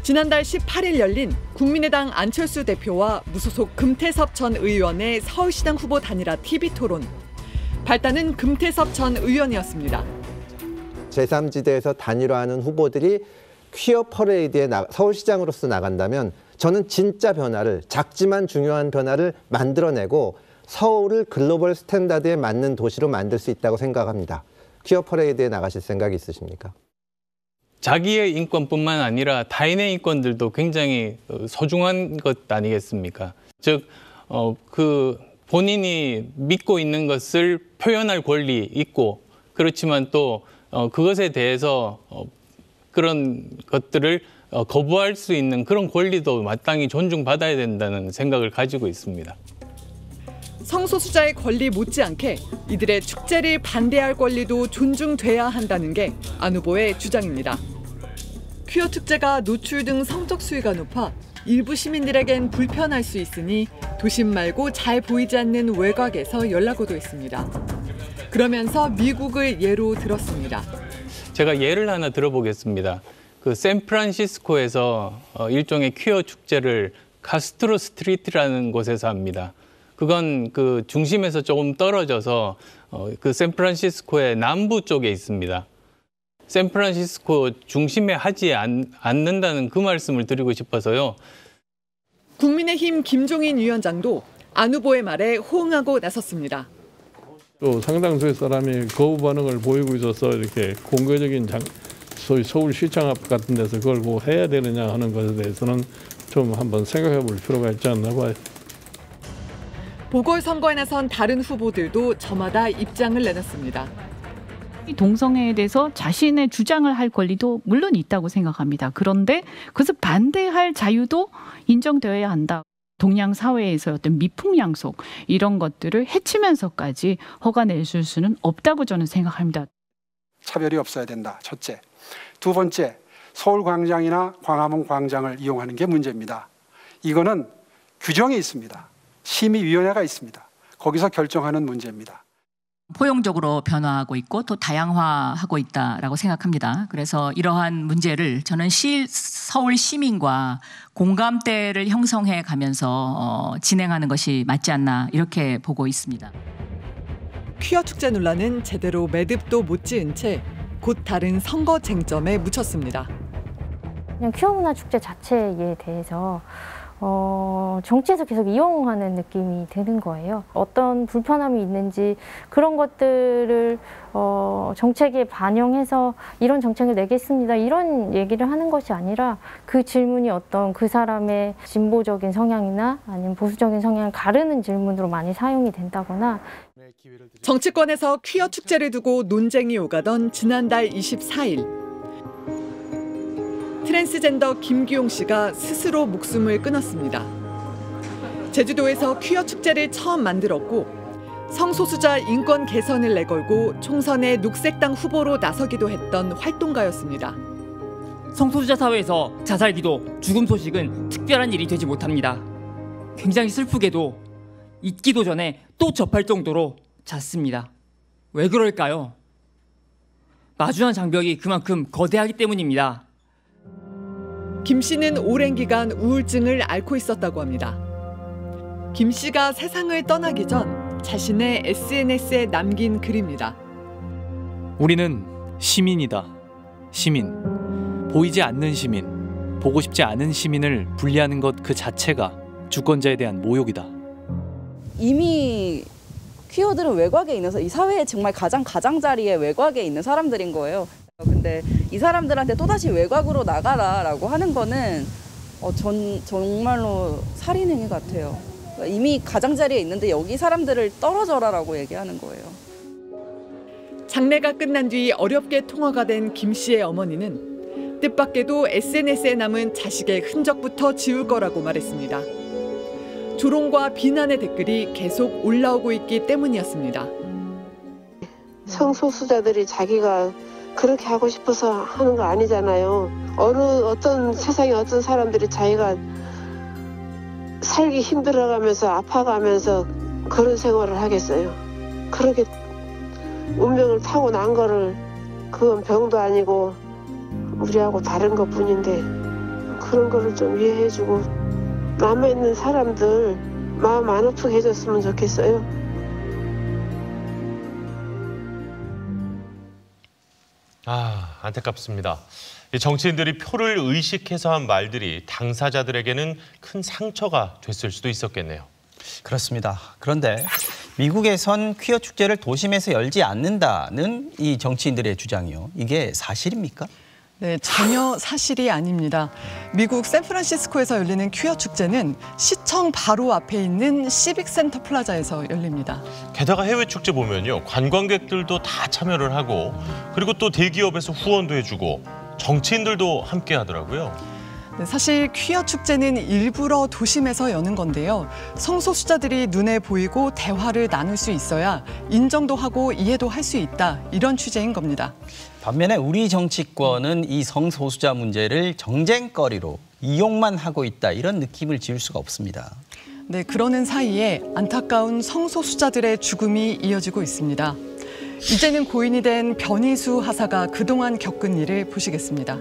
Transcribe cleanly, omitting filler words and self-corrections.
지난달 18일 열린 국민의당 안철수 대표와 무소속 금태섭 전 의원의 서울시장 후보 단일화 TV토론. 발단은 금태섭 전 의원이었습니다. 제3지대에서 단일화하는 후보들이 퀴어 퍼레이드에 서울시장으로서 나간다면 저는 진짜 변화를, 작지만 중요한 변화를 만들어내고 서울을 글로벌 스탠다드에 맞는 도시로 만들 수 있다고 생각합니다. 퀴어 퍼레이드에 나가실 생각이 있으십니까? 자기의 인권뿐만 아니라 타인의 인권들도 굉장히 소중한 것 아니겠습니까? 즉, 본인이 믿고 있는 것을 표현할 권리 있고, 그렇지만 또 그것에 대해서 그런 것들을 거부할 수 있는 그런 권리도 마땅히 존중받아야 된다는 생각을 가지고 있습니다. 성소수자의 권리 못지않게 이들의 축제를 반대할 권리도 존중돼야 한다는 게 안 후보의 주장입니다. 퀴어 축제가 노출 등 성적 수위가 높아 일부 시민들에겐 불편할 수 있으니 도심 말고 잘 보이지 않는 외곽에서 열라고도 했습니다. 그러면서 미국을 예로 들었습니다. 제가 예를 하나 들어보겠습니다. 샌프란시스코에서 일종의 퀴어 축제를 카스트로 스트리트라는 곳에서 합니다. 그건 중심에서 조금 떨어져서 샌프란시스코의 남부 쪽에 있습니다. 샌프란시스코 중심에 하지 않는다는 그 말씀을 드리고 싶어서요. 국민의힘 김종인 위원장도 안 후보의 말에 호응하고 나섰습니다. 또 상당수의 사람이 거부 반응을 보이고 있어서 이렇게 공개적인 소위 서울시청 앞 같은 데서 그걸 뭐 해야 되느냐 하는 것에 대해서는 좀 한번 생각해 볼 필요가 있지 않나 봐요. 보궐선거에 나선 다른 후보들도 저마다 입장을 내놨습니다. 동성애에 대해서 자신의 주장을 할 권리도 물론 있다고 생각합니다. 그런데 그것을 반대할 자유도 인정되어야 한다. 동양 사회에서 어떤 미풍양속 이런 것들을 해치면서까지 허가내줄 수는 없다고 저는 생각합니다. 차별이 없어야 된다. 첫째. 두 번째, 서울광장이나 광화문 광장을 이용하는 게 문제입니다. 이거는 규정이 있습니다. 심의위원회가 있습니다. 거기서 결정하는 문제입니다. 포용적으로 변화하고 있고 또 다양화하고 있다라고 생각합니다. 그래서 이러한 문제를 저는 서울 시민과 공감대를 형성해 가면서 진행하는 것이 맞지 않나 이렇게 보고 있습니다. 퀴어 축제 논란은 제대로 매듭도 못 지은 채 곧 다른 선거 쟁점에 묻혔습니다. 그냥 퀴어 문화 축제 자체에 대해서 정치에서 계속 이용하는 느낌이 드는 거예요. 어떤 불편함이 있는지 그런 것들을 정책에 반영해서 이런 정책을 내겠습니다. 이런 얘기를 하는 것이 아니라 그 질문이 어떤 그 사람의 진보적인 성향이나 아니면 보수적인 성향을 가르는 질문으로 많이 사용이 된다거나. 정치권에서 퀴어 축제를 두고 논쟁이 오가던 지난달 24일. 트랜스젠더 김기용 씨가 스스로 목숨을 끊었습니다. 제주도에서 퀴어 축제를 처음 만들었고 성소수자 인권 개선을 내걸고 총선에 녹색당 후보로 나서기도 했던 활동가였습니다. 성소수자 사회에서 자살 기도, 죽음 소식은 특별한 일이 되지 못합니다. 굉장히 슬프게도 잊기도 전에 또 접할 정도로 잦습니다. 왜 그럴까요? 마주한 장벽이 그만큼 거대하기 때문입니다. 김 씨는 오랜 기간 우울증을 앓고 있었다고 합니다. 김 씨가 세상을 떠나기 전 자신의 SNS에 남긴 글입니다. 우리는 시민이다. 시민. 보이지 않는 시민. 보고 싶지 않은 시민을 분리하는 것 그 자체가 주권자에 대한 모욕이다. 이미 퀴어들은 외곽에 있는, 이 사회의 정말 가장자리에 외곽에 있는 사람들인 거예요. 근데 이 사람들한테 또다시 외곽으로 나가라라고 하는 거는 정말로 살인행위 같아요. 이미 가장자리에 있는데 여기 사람들을 떨어져라라고 얘기하는 거예요. 장례가 끝난 뒤 어렵게 통화가 된 김 씨의 어머니는 뜻밖에도 SNS에 남은 자식의 흔적부터 지울 거라고 말했습니다. 조롱과 비난의 댓글이 계속 올라오고 있기 때문이었습니다. 성소수자들이 자기가 그렇게 하고 싶어서 하는 거 아니잖아요. 어떤 세상에 어떤 사람들이 자기가 살기 힘들어가면서 아파가면서 그런 생활을 하겠어요. 그렇게 운명을 타고 난 거를 그건 병도 아니고 우리하고 다른 것뿐인데 그런 거를 좀 이해해주고 남아있는 사람들 마음 안 아프게 해줬으면 좋겠어요. 안타깝습니다. 정치인들이 표를 의식해서 한 말들이 당사자들에게는 큰 상처가 됐을 수도 있었겠네요. 그렇습니다. 그런데 미국에선 퀴어 축제를 도심에서 열지 않는다는 이 정치인들의 주장이요. 이게 사실입니까? 네, 전혀 사실이 아닙니다. 미국 샌프란시스코에서 열리는 퀴어 축제는 시청 바로 앞에 있는 시빅센터 플라자에서 열립니다. 게다가 해외 축제 보면요, 관광객들도 다 참여를 하고 그리고 또 대기업에서 후원도 해주고 정치인들도 함께 하더라고요. 네, 사실 퀴어 축제는 일부러 도심에서 여는 건데요. 성소수자들이 눈에 보이고 대화를 나눌 수 있어야 인정도 하고 이해도 할 수 있다, 이런 취재인 겁니다. 반면에 우리 정치권은 이 성소수자 문제를 정쟁거리로 이용만 하고 있다, 이런 느낌을 지울 수가 없습니다. 네, 그러는 사이에 안타까운 성소수자들의 죽음이 이어지고 있습니다. 이제는 고인이 된 변희수 하사가 그동안 겪은 일을 보시겠습니다.